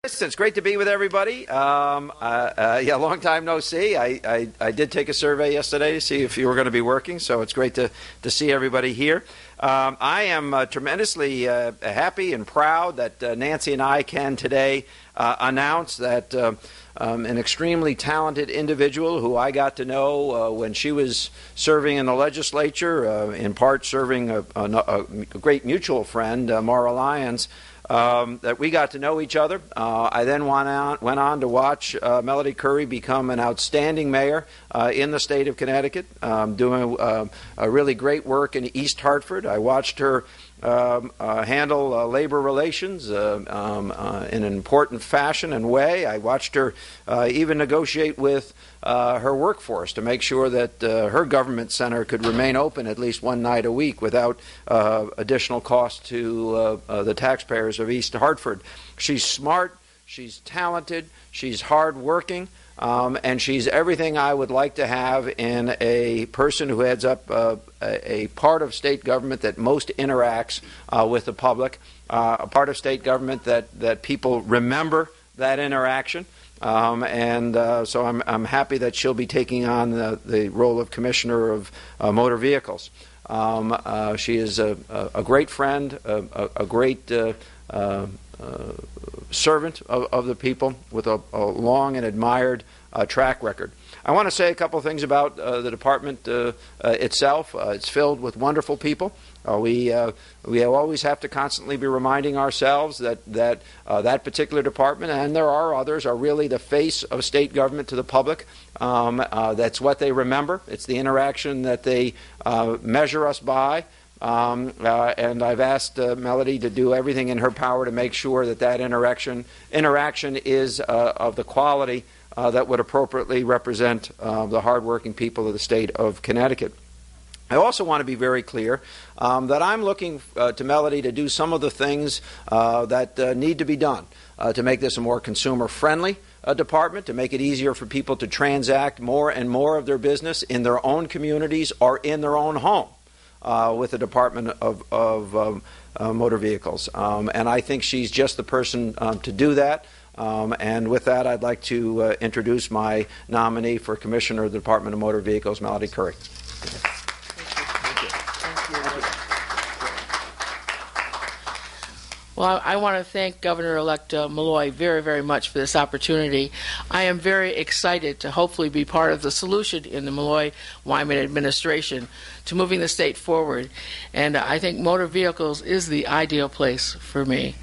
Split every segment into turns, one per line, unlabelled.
It's great to be with everybody. Yeah, long time no see. I did take a survey yesterday to see if you were going to be working, so it's great to see everybody here. I am tremendously happy and proud that Nancy and I can today announce that an extremely talented individual who I got to know when she was serving in the legislature, in part serving a great mutual friend, Maura Lyons, that we got to know each other. I then went on to watch Melody Curry become an outstanding mayor in the state of Connecticut, doing a really great work in East Hartford. I watched her handle labor relations in an important fashion and way. I watched her even negotiate with her workforce to make sure that her government center could remain open at least one night a week without additional cost to the taxpayers of East Hartford. She's smart, she's talented, she's hardworking, and she's everything I would like to have in a person who heads up a part of state government that most interacts with the public, a part of state government that people remember that interaction. So I'm happy that she'll be taking on the role of Commissioner of Motor Vehicles. She is a great friend, a great servant of the people with a long and admired track record. I want to say a couple of things about the department itself. It's filled with wonderful people. We always have to constantly be reminding ourselves that particular department, and there are others, are really the face of state government to the public. That's what they remember. It's the interaction that they measure us by. And I've asked Melody to do everything in her power to make sure that interaction is of the quality that would appropriately represent the hardworking people of the state of Connecticut. I also want to be very clear that I'm looking to Melody to do some of the things that need to be done to make this a more consumer-friendly department, to make it easier for people to transact more and more of their business in their own communities or in their own home with the Department of Motor Vehicles. And I think she's just the person to do that. And with that, I'd like to introduce my nominee for Commissioner of the Department of Motor Vehicles, Malloy Curry.
Well, I want to thank Governor-elect Malloy very, very much for this opportunity. I am very excited to hopefully be part of the solution in the Malloy-Wyman administration to moving the state forward. And I think motor vehicles is the ideal place for me.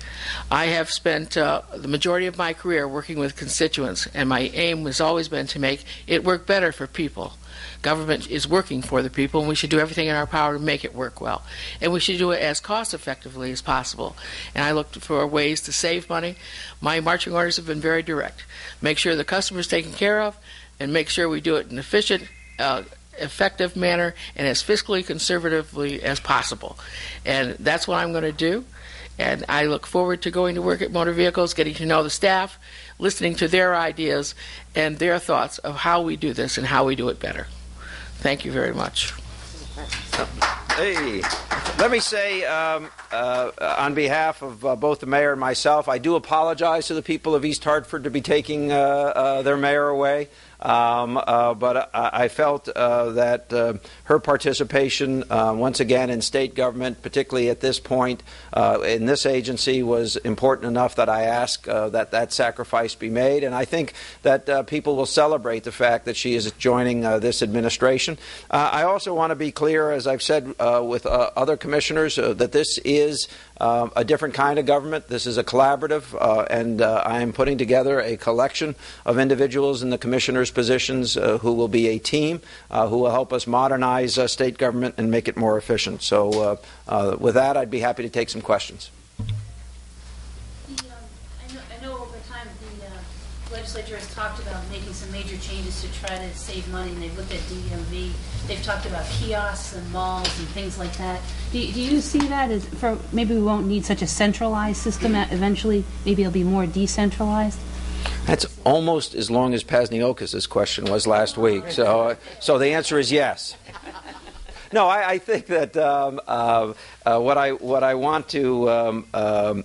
I have spent the majority of my career working with constituents, and my aim has always been to make it work better for people. Government is working for the people, and we should do everything in our power to make it work well. And we should do it as cost-effectively as possible. And I looked for ways to save money. My marching orders have been very direct. Make sure the customer is taken care of, and make sure we do it in an efficient, effective manner and as fiscally conservatively as possible. And that's what I'm going to do. And I look forward to going to work at Motor Vehicles, getting to know the staff, listening to their ideas and their thoughts of how we do this and how we do it better. Thank you very much.
Hey, let me say on behalf of both the mayor and myself, I do apologize to the people of East Hartford to be taking their mayor away. But I felt that her participation, once again, in state government, particularly at this point in this agency, was important enough that I ask that sacrifice be made. And I think that people will celebrate the fact that she is joining this administration. I also want to be clear, as I've said with other commissioners, that this is a different kind of government. This is a collaborative, and I am putting together a collection of individuals in the commissioners' positions who will be a team who will help us modernize state government and make it more efficient. So with that, I'd be happy to take some questions.
I know over time the legislature has talked about making some major changes to try to save money, and they've looked at DMV. They've talked about kiosks and malls and things like that. Do you see that as maybe we won't need such a centralized system eventually? Maybe it'll be more decentralized?
That's almost as long as Pasniokis' question was last week. So the answer is yes. No, I think that what I want to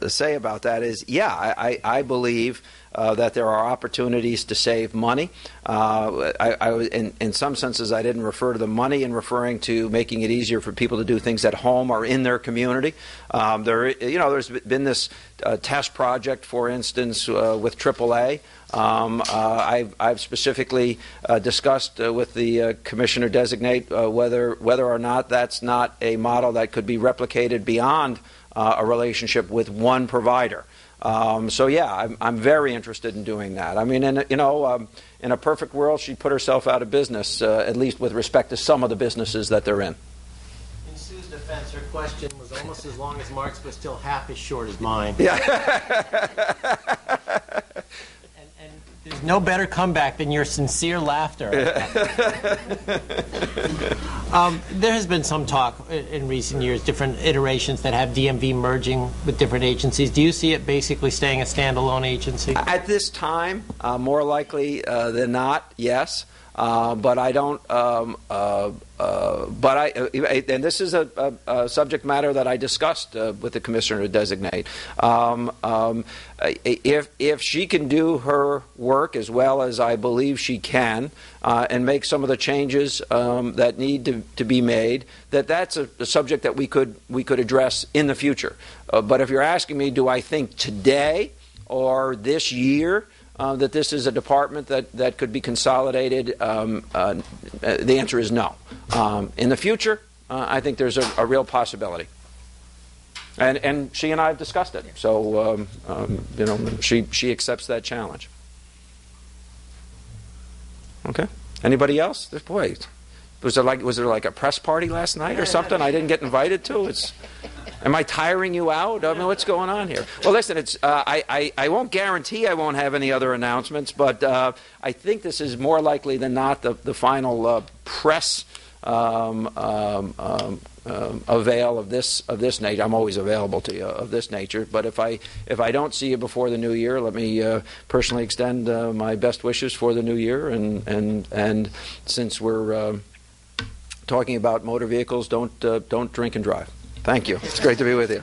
say about that is, yeah, I believe that there are opportunities to save money. In some senses, I didn't refer to the money in referring to making it easier for people to do things at home or in their community. There's been this test project, for instance, with AAA. I've specifically discussed with the commissioner designate whether or not that's not a model that could be replicated beyond a relationship with one provider. So yeah, I'm very interested in doing that. I mean, in a perfect world, she'd put herself out of business, at least with respect to some of the businesses that they're in.
In Sue's defense, her question was almost as long as Mark's, but still half as short as mine.
Yeah.
And there's no better comeback than your sincere laughter. There has been some talk in recent years, different iterations that have DMV merging with different agencies. Do you see it basically staying a standalone agency?
At this time, more likely than not, yes. But I don't. And this is a subject matter that I discussed with the commissioner designate. If she can do her work as well as I believe she can, and make some of the changes that need to be made, that's a subject that we could address in the future. But if you're asking me, do I think today or this year that this is a department that could be consolidated, the answer is no. In the future, I think there's a real possibility. And she and I have discussed it. So, she accepts that challenge. Okay. Anybody else? Boy, was there like a press party last night or something I didn't get invited to? Am I tiring you out? I mean, what's going on here? Well, listen, I won't guarantee I won't have any other announcements, but I think this is more likely than not the final press avail of this nature. I'm always available to you of this nature, but if I don't see you before the new year, let me personally extend my best wishes for the new year, and since we're talking about motor vehicles, don't drink and drive. Thank you. It's great to be with you.